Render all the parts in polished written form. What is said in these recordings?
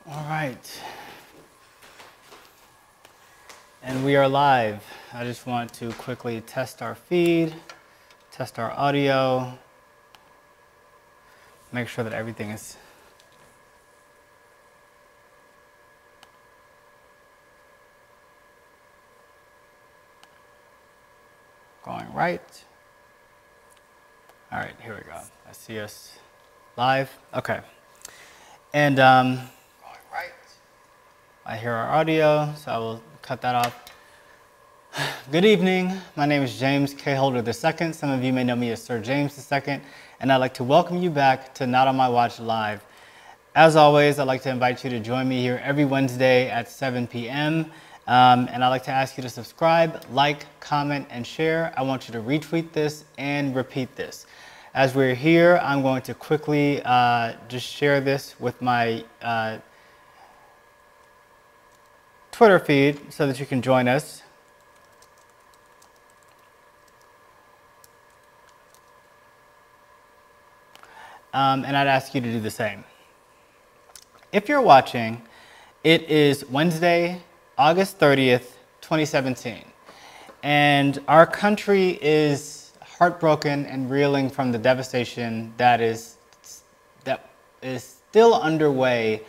All right. And we are live. I just want to quickly test our feed, test our audio, make sure that everything is going right. All right, here we go. I see us live. Okay. And going right. I hear our audio, so I will cut that off. Good evening. My name is James K. Holder II. Some of you may know me as Sir James II, and I'd like to welcome you back to Not on My Watch Live. As always, I'd like to invite you to join me here every Wednesday at 7 p.m. And I'd like to ask you to subscribe, like, comment, and share. I want you to retweet this and repeat this. As we're here, I'm going to quickly just share this with my Twitter feed so that you can join us. And I'd ask you to do the same. If you're watching, it is Wednesday, August 30th, 2017. And our country is heartbroken and reeling from the devastation that is still underway,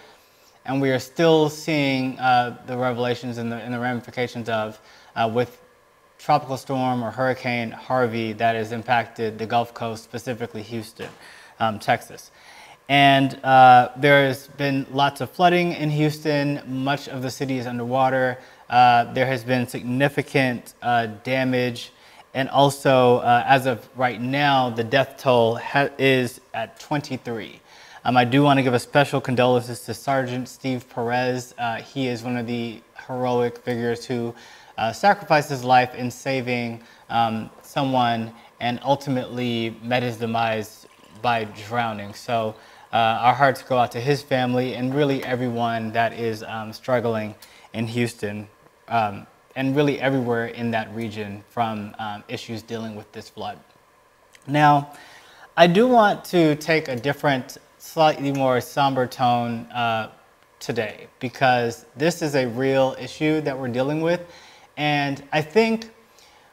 and we are still seeing the revelations and the ramifications of with Tropical Storm or Hurricane Harvey that has impacted the Gulf Coast, specifically Houston, Texas. And there has been lots of flooding in Houston. Much of the city is underwater. There has been significant damage. And also, as of right now, the death toll is at 23. I do want to give a special condolences to Sergeant Steve Perez. He is one of the heroic figures who sacrificed his life in saving someone and ultimately met his demise by drowning. So our hearts go out to his family and really everyone that is struggling in Houston. And really everywhere in that region from issues dealing with this flood. Now, I do want to take a different, slightly more somber tone today because this is a real issue that we're dealing with. And I think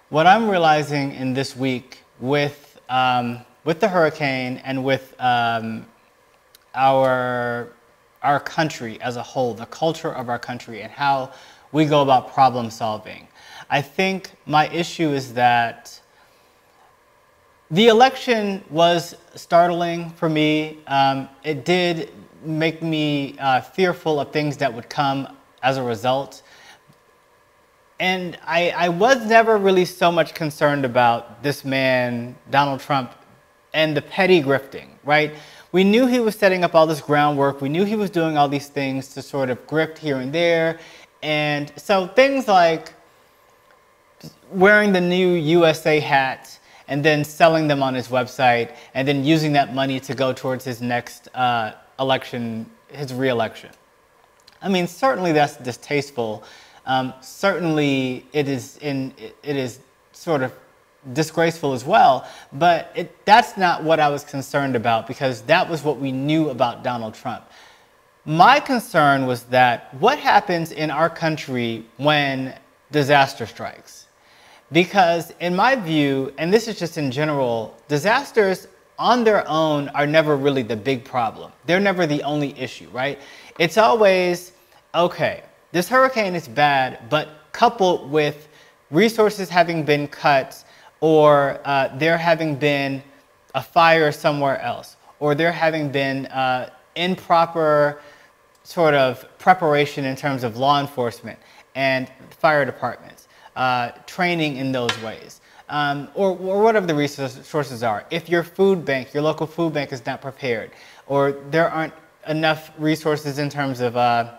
what I'm realizing in this week with the hurricane and with our country as a whole, the culture of our country and how we go about problem solving. I think my issue is that the election was startling for me. It did make me fearful of things that would come as a result. And I was never really so much concerned about this man, Donald Trump, and the petty grifting, right? We knew he was setting up all this groundwork. We knew he was doing all these things to sort of grift here and there. And so things like wearing the new USA hat and then selling them on his website and then using that money to go towards his next election, his re-election. I mean, certainly that's distasteful. Certainly it is sort of disgraceful as well, but that's not what I was concerned about because that was what we knew about Donald Trump. My concern was that what happens in our country when disaster strikes? Because in my view, and this is just in general, disasters on their own are never really the big problem. They're never the only issue, right? It's always, okay, this hurricane is bad, but coupled with resources having been cut or there having been a fire somewhere else or there having been improper sort of preparation in terms of law enforcement and fire departments, training in those ways, or whatever the resources are. If your food bank, your local food bank is not prepared, or there aren't enough resources in terms of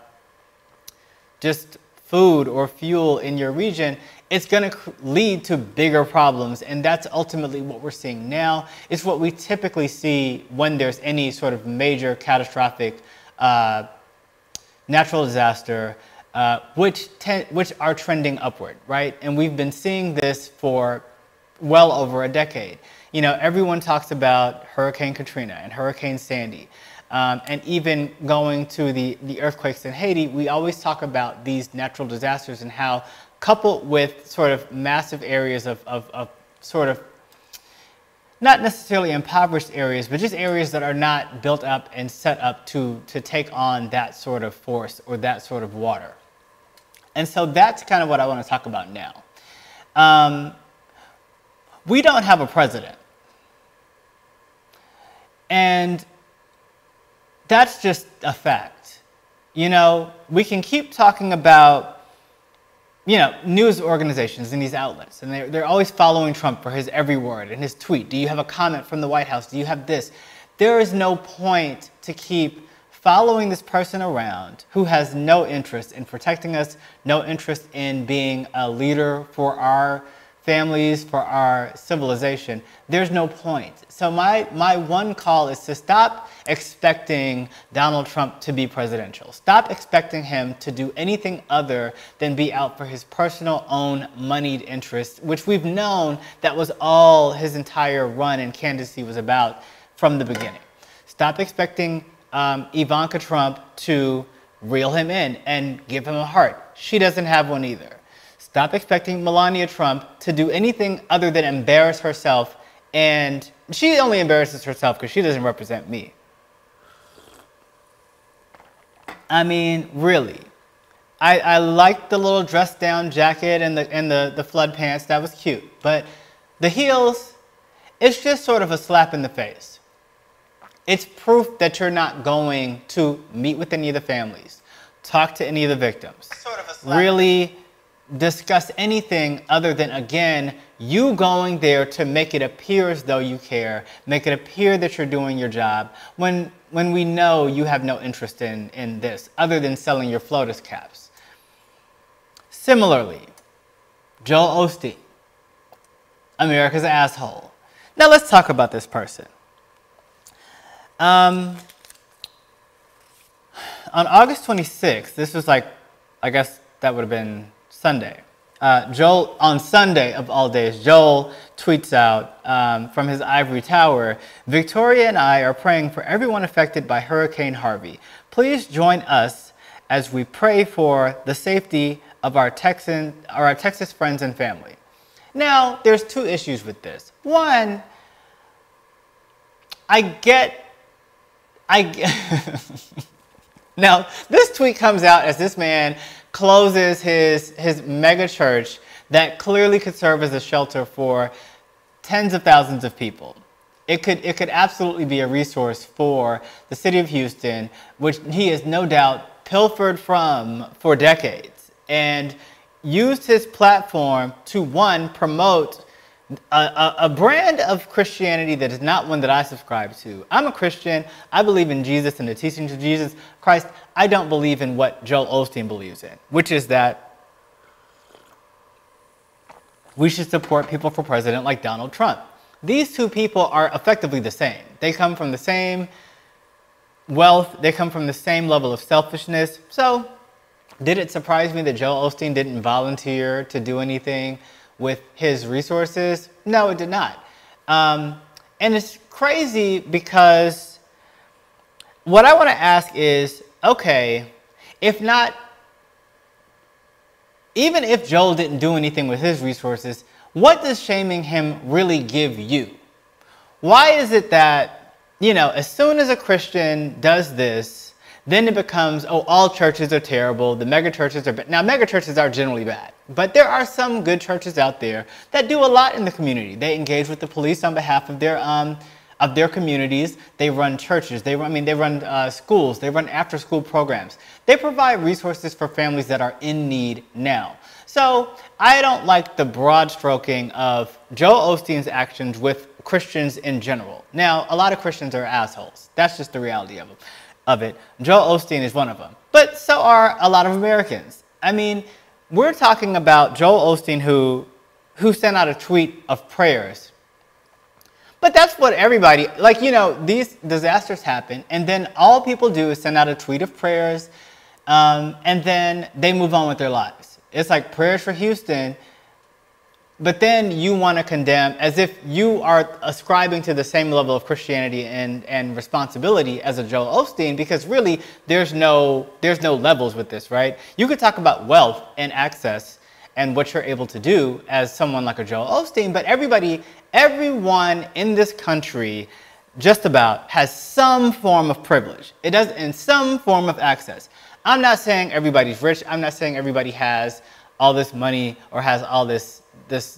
just food or fuel in your region, it's going to lead to bigger problems. And that's ultimately what we're seeing now. It's what we typically see when there's any sort of major catastrophic natural disaster, which are trending upward, right? And we've been seeing this for well over a decade. You know, everyone talks about Hurricane Katrina and Hurricane Sandy. and even going to the earthquakes in Haiti, we always talk about these natural disasters and how, coupled with sort of massive areas of sort of not necessarily impoverished areas, but just areas that are not built up and set up to take on that sort of force or that sort of water. And so that's kind of what I want to talk about now. We don't have a president. And that's just a fact. You know, we can keep talking about, you know, news organizations and these outlets, and they're always following Trump for his every word and his tweet. Do you have a comment from the White House? Do you have this? There is no point to keep following this person around who has no interest in protecting us, no interest in being a leader for our families, for our civilization. There's no point. So my one call is to stop expecting Donald Trump to be presidential. Stop expecting him to do anything other than be out for his personal own moneyed interests, which we've known that was all his entire run and candidacy was about from the beginning. Stop expecting Ivanka Trump to reel him in and give him a heart. She doesn't have one either. Stop expecting Melania Trump to do anything other than embarrass herself, and she only embarrasses herself because she doesn't represent me. I mean, really. I liked the little dress-down jacket and the flood pants. That was cute. But the heels, it's just sort of a slap in the face. It's proof that you're not going to meet with any of the families, talk to any of the victims, really discuss anything other than, again, you going there to make it appear as though you care, make it appear that you're doing your job, when we know you have no interest in this, other than selling your FLOTUS caps. Similarly, Joel Osteen, America's asshole. Now let's talk about this person. On August 26th, this was like, I guess that would have been Sunday. Joel, on Sunday of all days, Joel tweets out from his ivory tower, "Victoria and I are praying for everyone affected by Hurricane Harvey. Please join us as we pray for the safety of our Texas friends and family." Now, there's two issues with this. One, I get now, this tweet comes out as this man closes his mega church that clearly could serve as a shelter for tens of thousands of people. It could absolutely be a resource for the city of Houston, which he has no doubt pilfered from for decades, and used his platform to, one, promote a brand of Christianity that is not one that I subscribe to. I'm a Christian. I believe in Jesus and the teachings of Jesus Christ. I don't believe in what Joel Osteen believes in, which is that we should support people for president like Donald Trump. These two people are effectively the same. They come from the same wealth. They come from the same level of selfishness. So did it surprise me that Joel Osteen didn't volunteer to do anything with his resources? No, it did not. And it's crazy because what I want to ask is, okay, even if Joel didn't do anything with his resources, what does shaming him really give you? Why is it that, you know, as soon as a Christian does this, then it becomes, oh, all churches are terrible, the mega churches are bad. Now, mega churches are generally bad, but there are some good churches out there that do a lot in the community. They engage with the police on behalf of their communities. They run churches, they run schools, they run after-school programs. They provide resources for families that are in need now. So I don't like the broad stroking of Joel Osteen's actions with Christians in general. Now, a lot of Christians are assholes. That's just the reality of it. Joel Osteen is one of them. But so are a lot of Americans. I mean, we're talking about Joel Osteen who sent out a tweet of prayers. But that's what everybody, like, you know, these disasters happen, and then all people do is send out a tweet of prayers, and then they move on with their lives. It's like prayers for Houston. But then you want to condemn as if you are ascribing to the same level of Christianity and responsibility as a Joel Osteen, because really there's no levels with this, right? You could talk about wealth and access and what you're able to do as someone like a Joel Osteen, but everyone in this country just about has some form of privilege. It does, in some form of access. I'm not saying everybody's rich. I'm not saying everybody has all this money or has all this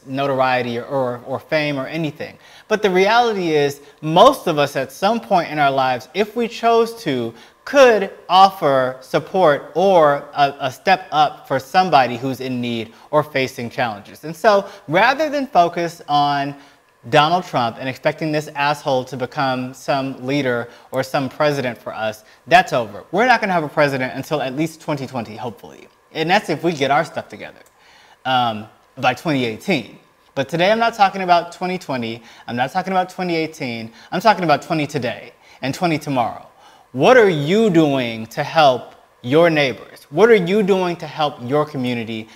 notoriety or fame or anything. But the reality is most of us at some point in our lives, if we chose to, could offer support or a step up for somebody who's in need or facing challenges. And so rather than focus on Donald Trump and expecting this asshole to become some leader or some president for us, that's over. We're not going to have a president until at least 2020, hopefully. And that's if we get our stuff together. By 2018. But today I'm not talking about 2020, I'm not talking about 2018, I'm talking about 20 today and 20 tomorrow. What are you doing to help your neighbors? What are you doing to help your community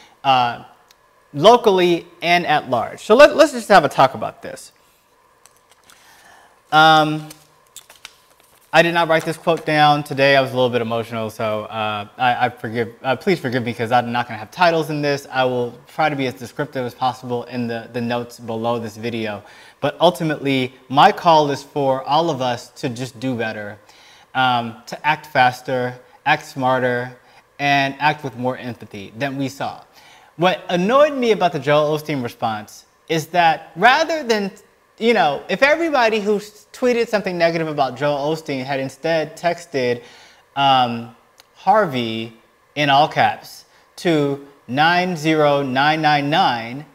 locally and at large? So let's just have a talk about this. I did not write this quote down today. I was a little bit emotional, so please forgive me because I'm not going to have titles in this. I will try to be as descriptive as possible in the notes below this video. But ultimately, my call is for all of us to just do better, to act faster, act smarter, and act with more empathy than we saw. What annoyed me about the Joel Osteen response is that rather than, you know, if everybody who tweeted something negative about Joel Osteen had instead texted Harvey in all caps to 90999,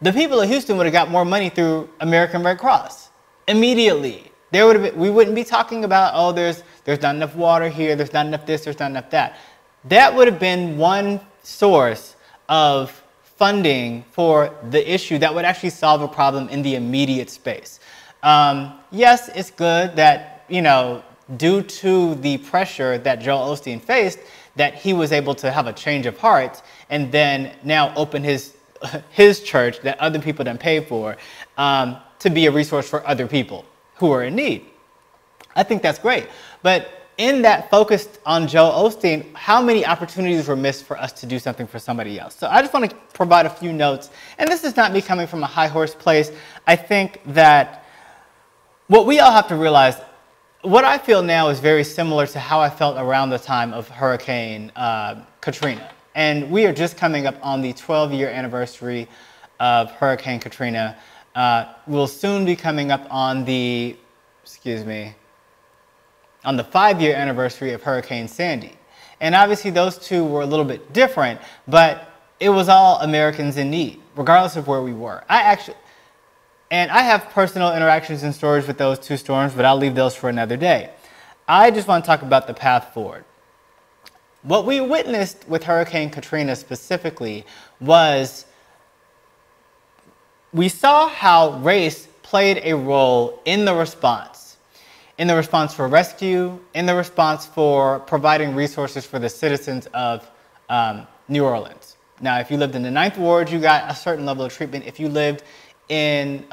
the people of Houston would have got more money through American Red Cross immediately. There would have been, we wouldn't be talking about, oh, there's not enough water here, there's not enough this, there's not enough that. That would have been one source of funding for the issue that would actually solve a problem in the immediate space. Yes, it's good that, you know, due to the pressure that Joel Osteen faced, that he was able to have a change of heart and then now open his church that other people didn't pay for to be a resource for other people who are in need. I think that's great. But in that focused on Joel Osteen, how many opportunities were missed for us to do something for somebody else? So I just want to provide a few notes. And this is not me coming from a high horse place. I think that what we all have to realize, what I feel now is very similar to how I felt around the time of Hurricane Katrina. And we are just coming up on the 12-year anniversary of Hurricane Katrina. We'll soon be coming up on the, on the 5-year anniversary of Hurricane Sandy. And obviously those two were a little bit different, but it was all Americans in need, regardless of where we were. I have personal interactions and stories with those two storms, but I'll leave those for another day. I just want to talk about the path forward. What we witnessed with Hurricane Katrina specifically was we saw how race played a role in the response for rescue, in the response for providing resources for the citizens of New Orleans. Now, if you lived in the 9th Ward, you got a certain level of treatment. If you lived in,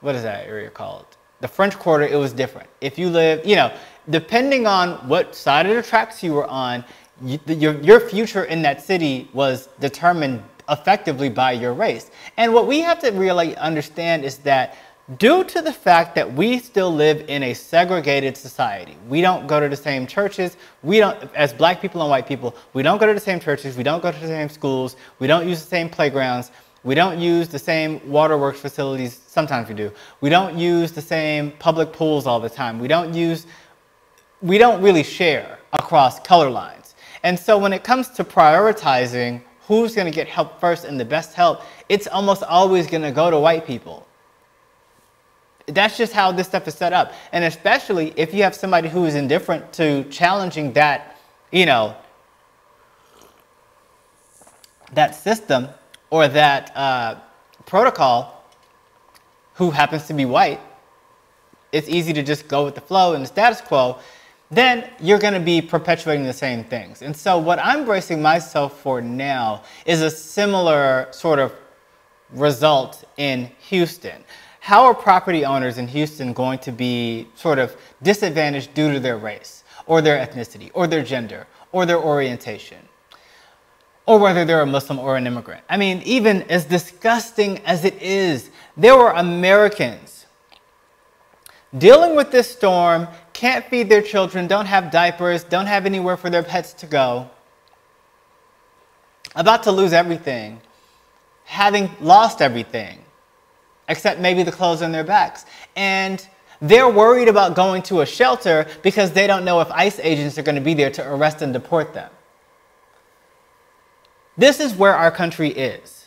what is that area called? The French Quarter, it was different. If you lived, you know, depending on what side of the tracks you were on, your future in that city was determined effectively by your race. And what we have to really understand is that due to the fact that we still live in a segregated society, we don't go to the same churches, we don't, as black people and white people, we don't go to the same churches, we don't go to the same schools, we don't use the same playgrounds, we don't use the same waterworks facilities, sometimes we do. We don't use the same public pools all the time. We don't really share across color lines. And so when it comes to prioritizing who's going to get help first and the best help, it's almost always going to go to white people. That's just how this stuff is set up. And especially if you have somebody who is indifferent to challenging that, you know, that system or that protocol, who happens to be white, it's easy to just go with the flow and the status quo. then you're going to be perpetuating the same things. And so what I'm bracing myself for now is a similar sort of result in Houston. How are property owners in Houston going to be sort of disadvantaged due to their race or their ethnicity or their gender or their orientation, or whether they're a Muslim or an immigrant? I mean, even as disgusting as it is, there were Americans dealing with this storm, can't feed their children, don't have diapers, don't have anywhere for their pets to go, about to lose everything, having lost everything, except maybe the clothes on their backs. And they're worried about going to a shelter because they don't know if ICE agents are going to be there to arrest and deport them. This is where our country is.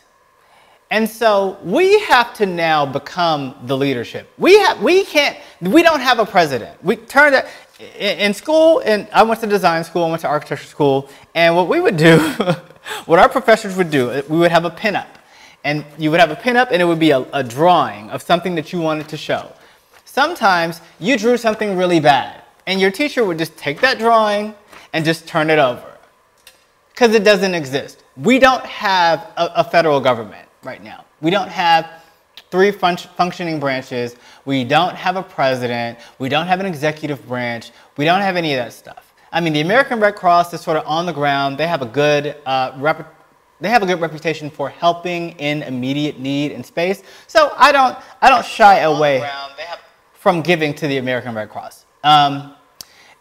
And so we have to now become the leadership. We don't have a president. We turned that in school, and I went to design school, I went to architecture school, and what we would do, what our professors would do, we would have a pinup. And you would have a pinup, and it would be a drawing of something that you wanted to show. Sometimes you drew something really bad, and your teacher would just take that drawing and just turn it over, because it doesn't exist. We don't have a federal government right now. We don't have three functioning branches. We don't have a president. We don't have an executive branch. We don't have any of that stuff. I mean, the American Red Cross is sort of on the ground. They have a good reputation for helping in immediate need in space. So I don't shy away from giving to the American Red Cross.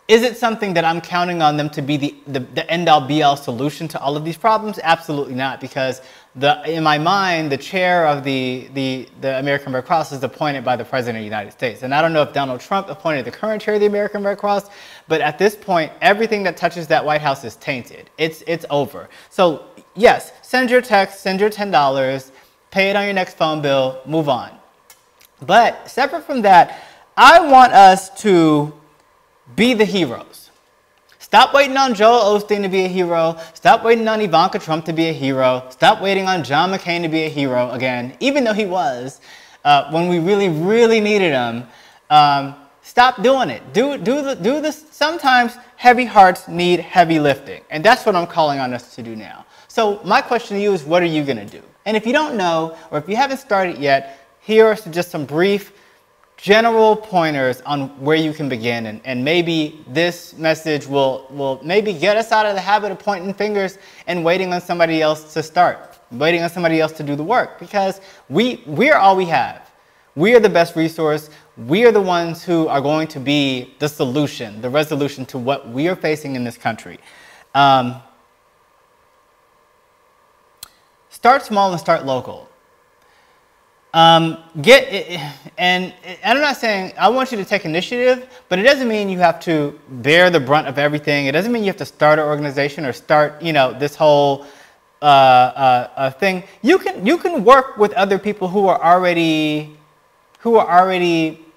Is it something that I'm counting on them to be the end-all be-all solution to all of these problems? Absolutely not, because in my mind, the chair of the American Red Cross is appointed by the President of the United States. And I don't know if Donald Trump appointed the current chair of the American Red Cross, but at this point, everything that touches that White House is tainted. It's over. So yes, send your text, send your $10, pay it on your next phone bill, move on. But separate from that, I want us to be the heroes. Stop waiting on Joel Osteen to be a hero. Stop waiting on Ivanka Trump to be a hero. Stop waiting on John McCain to be a hero again, even though he was, when we really, really needed him. Stop doing it. Do this. Sometimes heavy hearts need heavy lifting, and that's what I'm calling on us to do now. So my question to you is, what are you going to do? And if you don't know, or if you haven't started yet, here are just some brief general pointers on where you can begin, and maybe this message will maybe get us out of the habit of pointing fingers and waiting on somebody else to start, waiting on somebody else to do the work, because we are all we have. We are the best resource. We are the ones who are going to be the solution, the resolution to what we are facing in this country. Start small and start local. And I'm not saying I want you to take initiative, but it doesn't mean you have to bear the brunt of everything. It doesn't mean you have to start an organization or start, this whole thing. You can work with other people who are already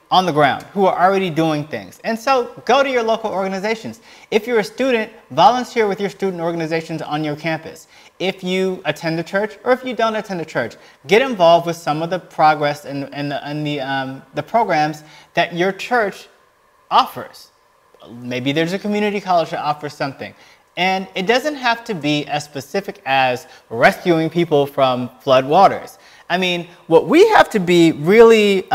on the ground, who are already doing things. And so go to your local organizations. If you're a student, volunteer with your student organizations on your campus. If you attend a church, or if you don't attend a church, get involved with some of the progress and the programs that your church offers. Maybe there's a community college that offers something. And it doesn't have to be as specific as rescuing people from flood waters. I mean, what we have to be really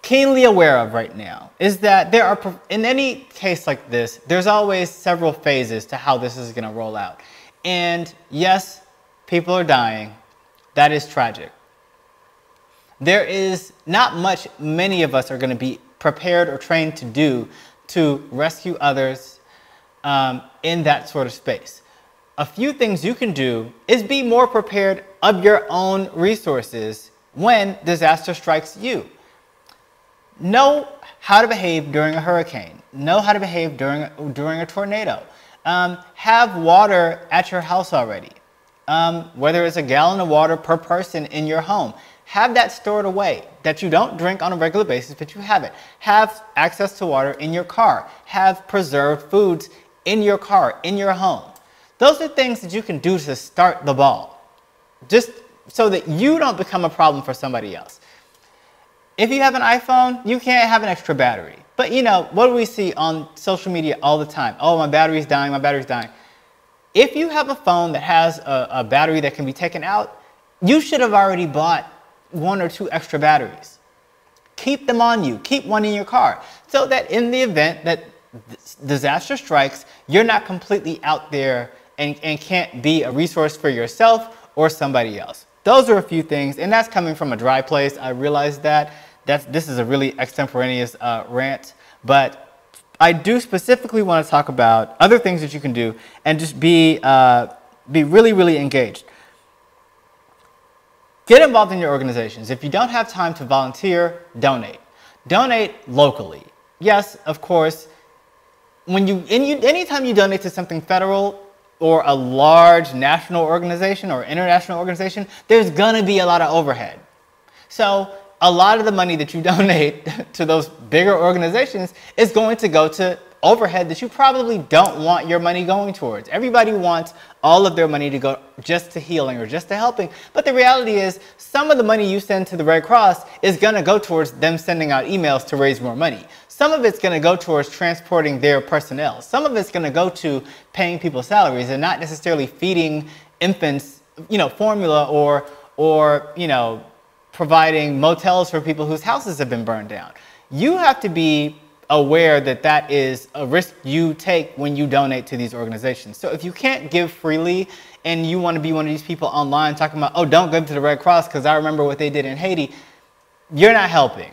keenly aware of right now is that there are, in any case like this, there's always several phases to how this is going to roll out. And yes, people are dying. That is tragic. There is not much many of us are going to be prepared or trained to do to rescue others in that sort of space. A few things you can do is be more prepared of your own resources when disaster strikes you. Know how to behave during a hurricane. Know how to behave during a tornado. Have water at your house already. Whether it's a gallon of water per person in your home. Have that stored away that you don't drink on a regular basis, but you have it. Have access to water in your car. Have preserved foods in your car, in your home. Those are things that you can do to start the ball, just so that you don't become a problem for somebody else. If you have an iPhone, you can't have an extra battery. But you know, what do we see on social media all the time? Oh, my battery's dying, my battery's dying. If you have a phone that has a battery that can be taken out, you should have already bought 1 or 2 extra batteries. Keep them on you. Keep one in your car so that in the event that disaster strikes, you're not completely out there and can't be a resource for yourself or somebody else. Those are a few things, and that's coming from a dry place. I realize that. This is a really extemporaneous rant, but I do specifically want to talk about other things that you can do and just be really, really engaged. Get involved in your organizations. If you don't have time to volunteer, donate. Donate locally. Yes, of course, anytime you donate to something federal or a large national organization or international organization, there's gonna be a lot of overhead. So a lot of the money that you donate to those bigger organizations is going to go to overhead that you probably don't want your money going towards. Everybody wants all of their money to go just to healing or just to helping. But the reality is some of the money you send to the Red Cross is going to go towards them sending out emails to raise more money. Some of it's going to go towards transporting their personnel. Some of it's going to go to paying people salaries and not necessarily feeding infants, you know, formula or you know, providing motels for people whose houses have been burned down. You have to be aware that that is a risk you take when you donate to these organizations. So if you can't give freely and you want to be one of these people online talking about, oh, don't give to the Red Cross because I remember what they did in Haiti, you're not helping.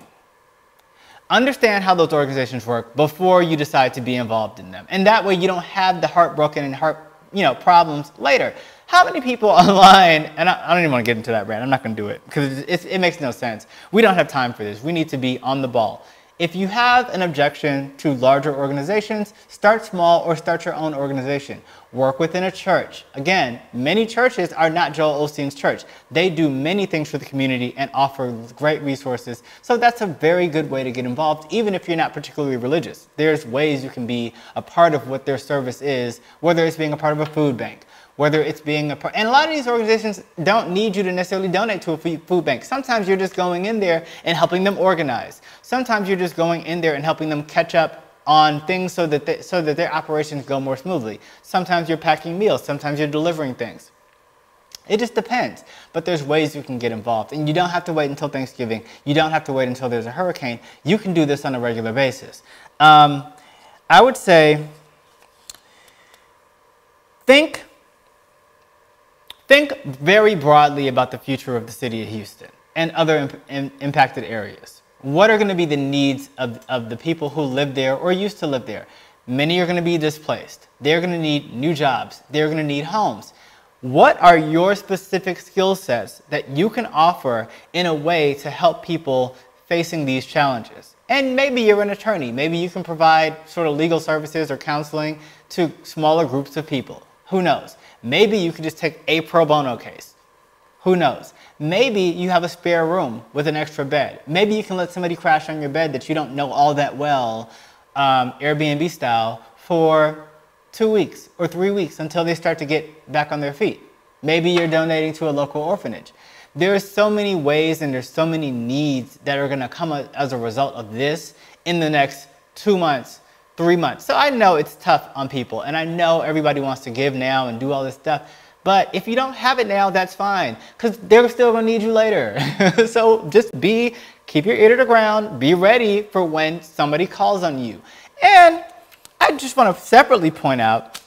Understand how those organizations work before you decide to be involved in them. And that way you don't have the heartbroken and problems later. How many people online, and I don't even want to get into that rant, I'm not going to do it because it makes no sense. We don't have time for this. We need to be on the ball. If you have an objection to larger organizations, start small or start your own organization. Work within a church. Again, many churches are not Joel Osteen's church. They do many things for the community and offer great resources. So that's a very good way to get involved, even if you're not particularly religious. There's ways you can be a part of what their service is, whether it's being a part of a food bank, whether it's being a part, and a lot of these organizations don't need you to necessarily donate to a food bank. Sometimes you're just going in there and helping them organize. Sometimes you're just going in there and helping them catch up on things so that their operations go more smoothly. Sometimes you're packing meals. Sometimes you're delivering things. It just depends. But there's ways you can get involved. And you don't have to wait until Thanksgiving. You don't have to wait until there's a hurricane. You can do this on a regular basis. I would say think very broadly about the future of the city of Houston and other impacted areas. What are going to be the needs of the people who live there or used to live there? Many are going to be displaced. They're going to need new jobs. They're going to need homes. What are your specific skill sets that you can offer in a way to help people facing these challenges? And maybe you're an attorney. Maybe you can provide sort of legal services or counseling to smaller groups of people. Who knows? Maybe you could just take a pro bono case. Who knows? Maybe you have a spare room with an extra bed. Maybe you can let somebody crash on your bed that you don't know all that well, Airbnb style, for 2 weeks or 3 weeks until they start to get back on their feet. Maybe you're donating to a local orphanage. There are so many ways and there's so many needs that are going to come as a result of this in the next 2 months, 3 months. So I know it's tough on people, and I know everybody wants to give now and do all this stuff. But if you don't have it now, that's fine, because they're still going to need you later. So just keep your ear to the ground, be ready for when somebody calls on you. And I just want to separately point out,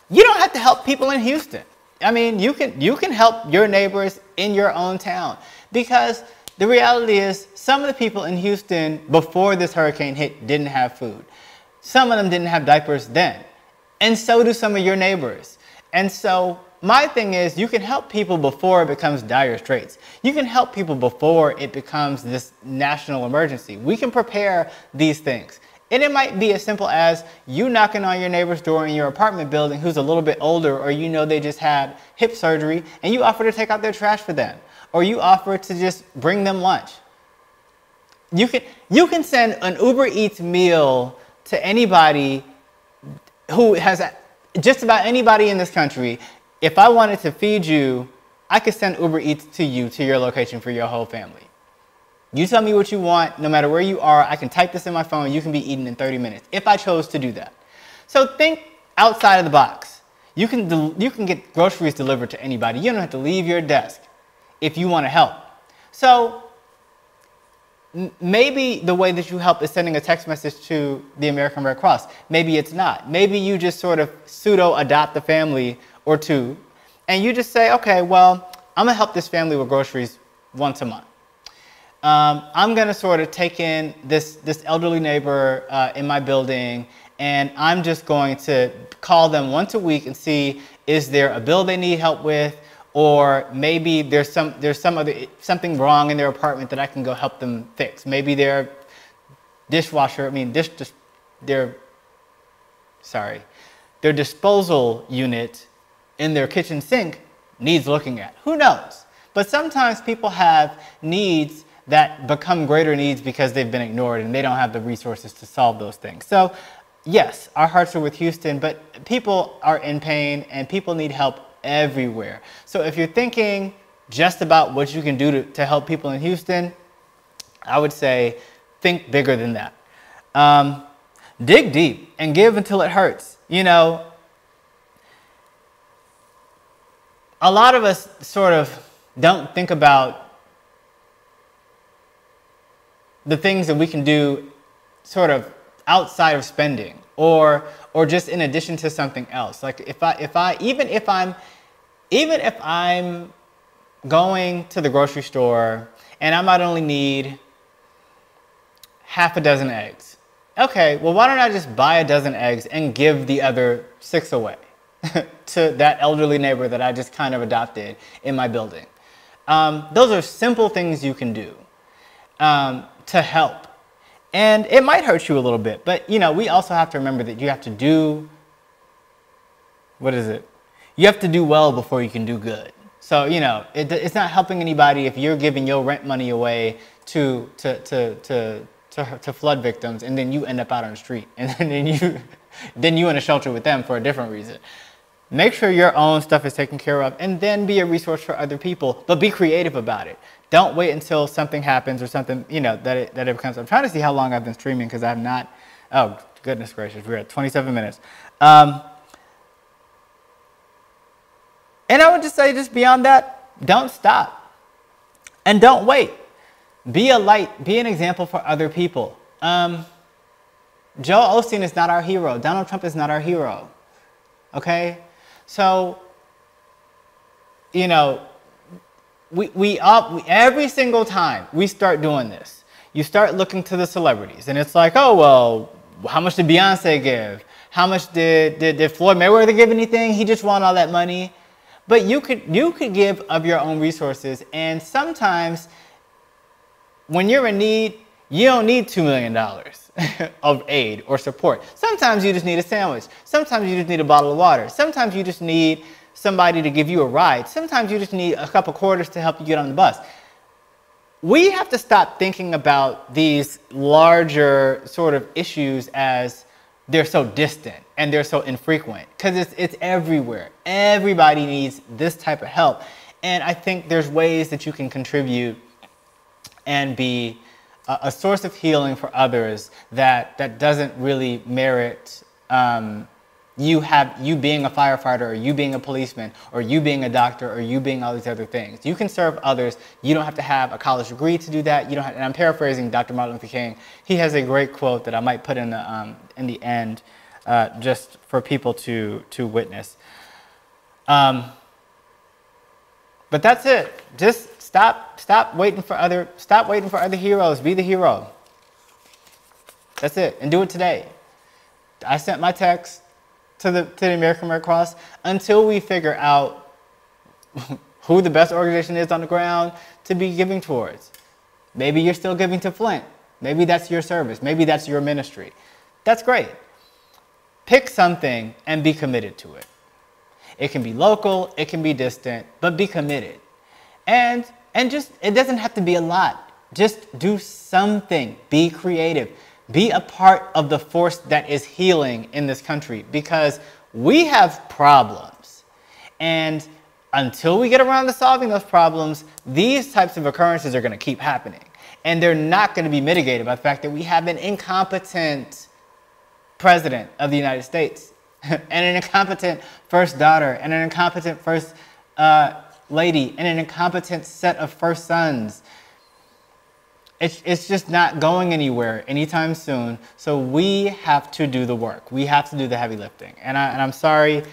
you don't have to help people in Houston. I mean, you can help your neighbors in your own town, because the reality is some of the people in Houston before this hurricane hit didn't have food. Some of them didn't have diapers then, and so do some of your neighbors. And so my thing is, you can help people before it becomes dire straits. You can help people before it becomes this national emergency. We can prepare these things. And it might be as simple as you knocking on your neighbor's door in your apartment building who's a little bit older, or you know they just had hip surgery, and you offer to take out their trash for them. Or you offer to just bring them lunch. You can send an Uber Eats meal to anybody who has, just about anybody in this country. If I wanted to feed you, I could send Uber Eats to you, to your location for your whole family. You tell me what you want, no matter where you are, I can type this in my phone, you can be eaten in 30 minutes, if I chose to do that. So think outside of the box. You can get groceries delivered to anybody. You don't have to leave your desk if you want to help. So maybe the way that you help is sending a text message to the American Red Cross. Maybe it's not. Maybe you just sort of pseudo-adopt a family or two, and you just say, okay, well, I'm going to help this family with groceries once a month. I'm going to sort of take in this elderly neighbor in my building, and I'm just going to call them once a week and see, is there a bill they need help with, or maybe there's something wrong in their apartment that I can go help them fix. Maybe their their disposal unit in their kitchen sink needs looking at. Who knows? But sometimes people have needs that become greater needs because they've been ignored and they don't have the resources to solve those things. So yes, our hearts are with Houston, but people are in pain and people need help everywhere. So if you're thinking just about what you can do to help people in Houston, I would say think bigger than that. Dig deep and give until it hurts. You know, a lot of us sort of don't think about the things that we can do sort of outside of spending or just in addition to something else. Like even if I'm going to the grocery store and I might only need half a dozen eggs. Okay, well, why don't I just buy a dozen eggs and give the other 6 away to that elderly neighbor that I just kind of adopted in my building? Those are simple things you can do to help. And it might hurt you a little bit, but you know, we also have to remember that you have to do, you have to do well before you can do good. So, you know, it's not helping anybody if you're giving your rent money away to flood victims and then you end up out on the street and then you in a shelter with them for a different reason. Make sure your own stuff is taken care of and then be a resource for other people, but be creative about it. Don't wait until something happens or something, you know, that it becomes. I'm trying to see how long I've been streaming because I have not, oh, goodness gracious, we're at 27 minutes. And I would just say, just beyond that, don't stop and don't wait. Be a light, be an example for other people. Joel Osteen is not our hero. Donald Trump is not our hero. Okay? So, you know, we every single time we start doing this, you start looking to the celebrities and it's like, oh, well, how much did Beyonce give? How much did Floyd Mayweather give anything? He just won all that money. But you could give of your own resources, and sometimes when you're in need, you don't need $2 million of aid or support. Sometimes you just need a sandwich. Sometimes you just need a bottle of water. Sometimes you just need somebody to give you a ride. Sometimes you just need a couple quarters to help you get on the bus. We have to stop thinking about these larger sort of issues as they're so distant and they're so infrequent, because it's everywhere. Everybody needs this type of help. And I think there's ways that you can contribute and be a source of healing for others that doesn't really merit you being a firefighter or you being a policeman or you being a doctor or you being all these other things. You can serve others. You don't have to have a college degree to do that. You don't have, and I'm paraphrasing Dr. Martin Luther King. He has a great quote that I might put in the end just for people to witness. But that's it. Just stop waiting for other heroes. Be the hero. That's it, and do it today. I sent my text to the American Red Cross. Until we figure out who the best organization is on the ground to be giving towards. Maybe you're still giving to Flint. Maybe that's your service. Maybe that's your ministry. That's great. Pick something and be committed to it. It can be local, it can be distant, but be committed. And just, it doesn't have to be a lot. Just do something. Be creative. Be a part of the force that is healing in this country, because we have problems. And until we get around to solving those problems, these types of occurrences are going to keep happening. And they're not going to be mitigated by the fact that we have an incompetent president of the United States and an incompetent first daughter and an incompetent first lady and an incompetent set of first sons. It's just not going anywhere anytime soon. So we have to do the work. We have to do the heavy lifting. And I'm sorry,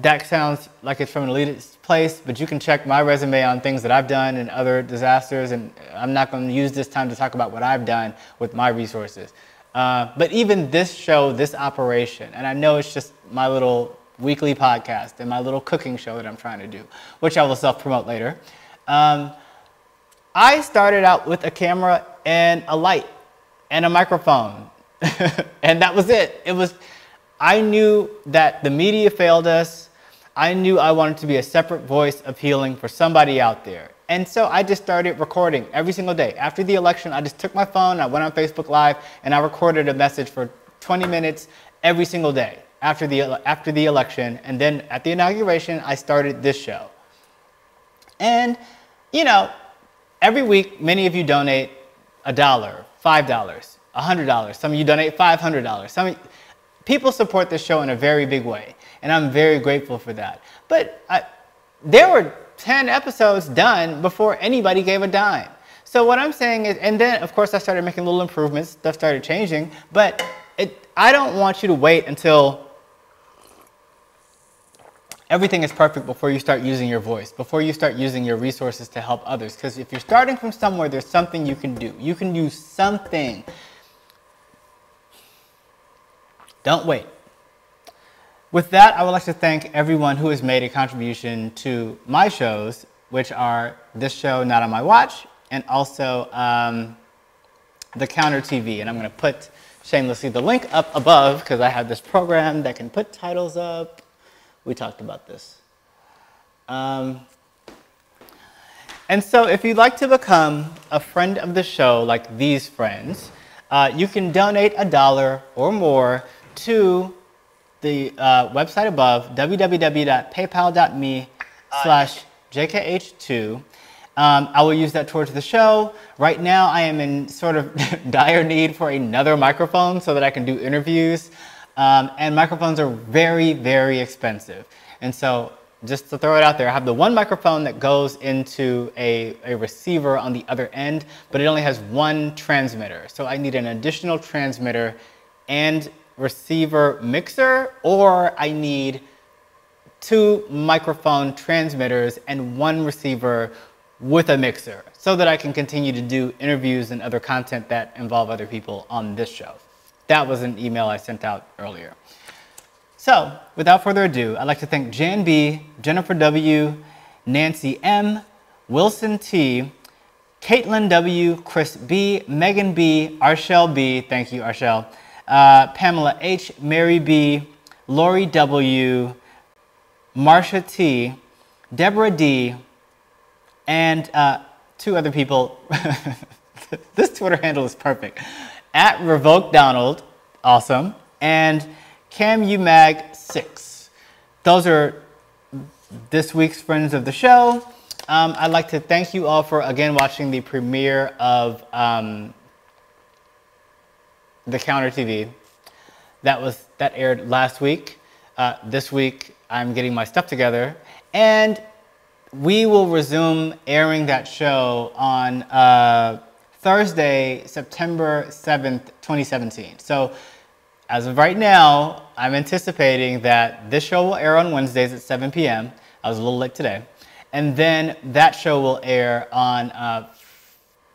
that sounds like it's from an elitist place, but you can check my resume on things that I've done and other disasters, and I'm not going to use this time to talk about what I've done with my resources. But even this show, this operation, and I know it's just my little weekly podcast and my little cooking show that I'm trying to do, which I will self-promote later. I started out with a camera and a light and a microphone, and that was it. I knew that the media failed us. I knew I wanted to be a separate voice of healing for somebody out there. And so I just started recording every single day. After the election, I just took my phone, I went on Facebook Live, and I recorded a message for 20 minutes every single day after the election. And then at the inauguration, I started this show. And, you know, every week, many of you donate $1, $5, $100. Some of you donate $500. People support this show in a very big way, and I'm very grateful for that. But there were 10 episodes done before anybody gave a dime. So what I'm saying is, and then of course I started making little improvements, stuff started changing, but I don't want you to wait until everything is perfect before you start using your voice, before you start using your resources to help others. Because if you're starting from somewhere, there's something you can do. You can do something. Don't wait. With that, I would like to thank everyone who has made a contribution to my shows, which are this show, Not on My Watch, and also The Counter TV. And I'm going to put shamelessly the link up above because I have this program that can put titles up. We talked about this. And so if you'd like to become a friend of the show, like these friends, you can donate $1 or more to the website above, www.paypal.me/jkh2. I will use that towards the show. Right now, I am in sort of dire need for another microphone so that I can do interviews. And microphones are very, very expensive. And so just to throw it out there, I have the one microphone that goes into a receiver on the other end, but it only has one transmitter. So I need an additional transmitter and receiver mixer, or I need 2 microphone transmitters and 1 receiver with a mixer so that I can continue to do interviews and other content that involve other people on this show. That was an email I sent out earlier. So without further ado, I'd like to thank Jan B, Jennifer W, Nancie M, Wilson T, Katelyn W, Chris B, Megan B, Archel B, thank you Archel, Pamela H, Mary B, Lori W, Marcia T, Deborah D, and 2 other people. This Twitter handle is perfect. At Revoke Donald, awesome, and CamUmag6. Those are this week's friends of the show. I'd like to thank you all for again watching the premiere of The Counter TV. That aired last week. This week I'm getting my stuff together, and we will resume airing that show on Thursday, September 7th, 2017. So as of right now, I'm anticipating that this show will air on Wednesdays at 7 p.m. I was a little late today. And then that show will air on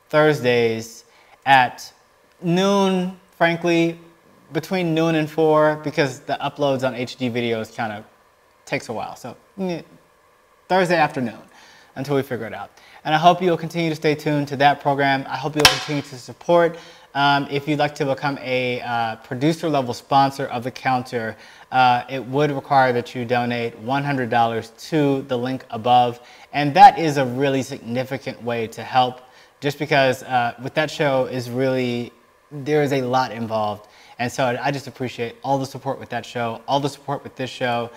Thursdays at noon, frankly, between noon and 4, because the uploads on HD videos kind of takes a while. So Thursday afternoon until we figure it out. And I hope you'll continue to stay tuned to that program. I hope you'll continue to support. If you'd like to become a producer level sponsor of The Counter, it would require that you donate $100 to the link above. And that is a really significant way to help, just because with that show there is a lot involved. And so I just appreciate all the support with that show, all the support with this show.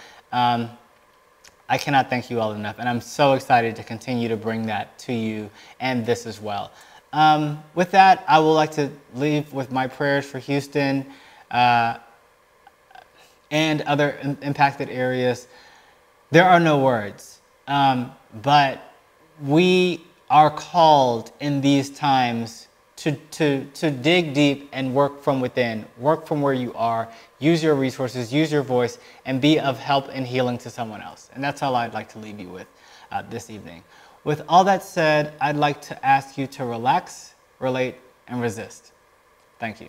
I cannot thank you all enough, and I'm so excited to continue to bring that to you and this as well. With that, I would like to leave with my prayers for Houston and other impacted areas. There are no words, but we are called in these times to dig deep and work from within, work from where you are, use your resources, use your voice, and be of help and healing to someone else. And that's all I'd like to leave you with this evening. With all that said, I'd like to ask you to relax, relate, and resist. Thank you.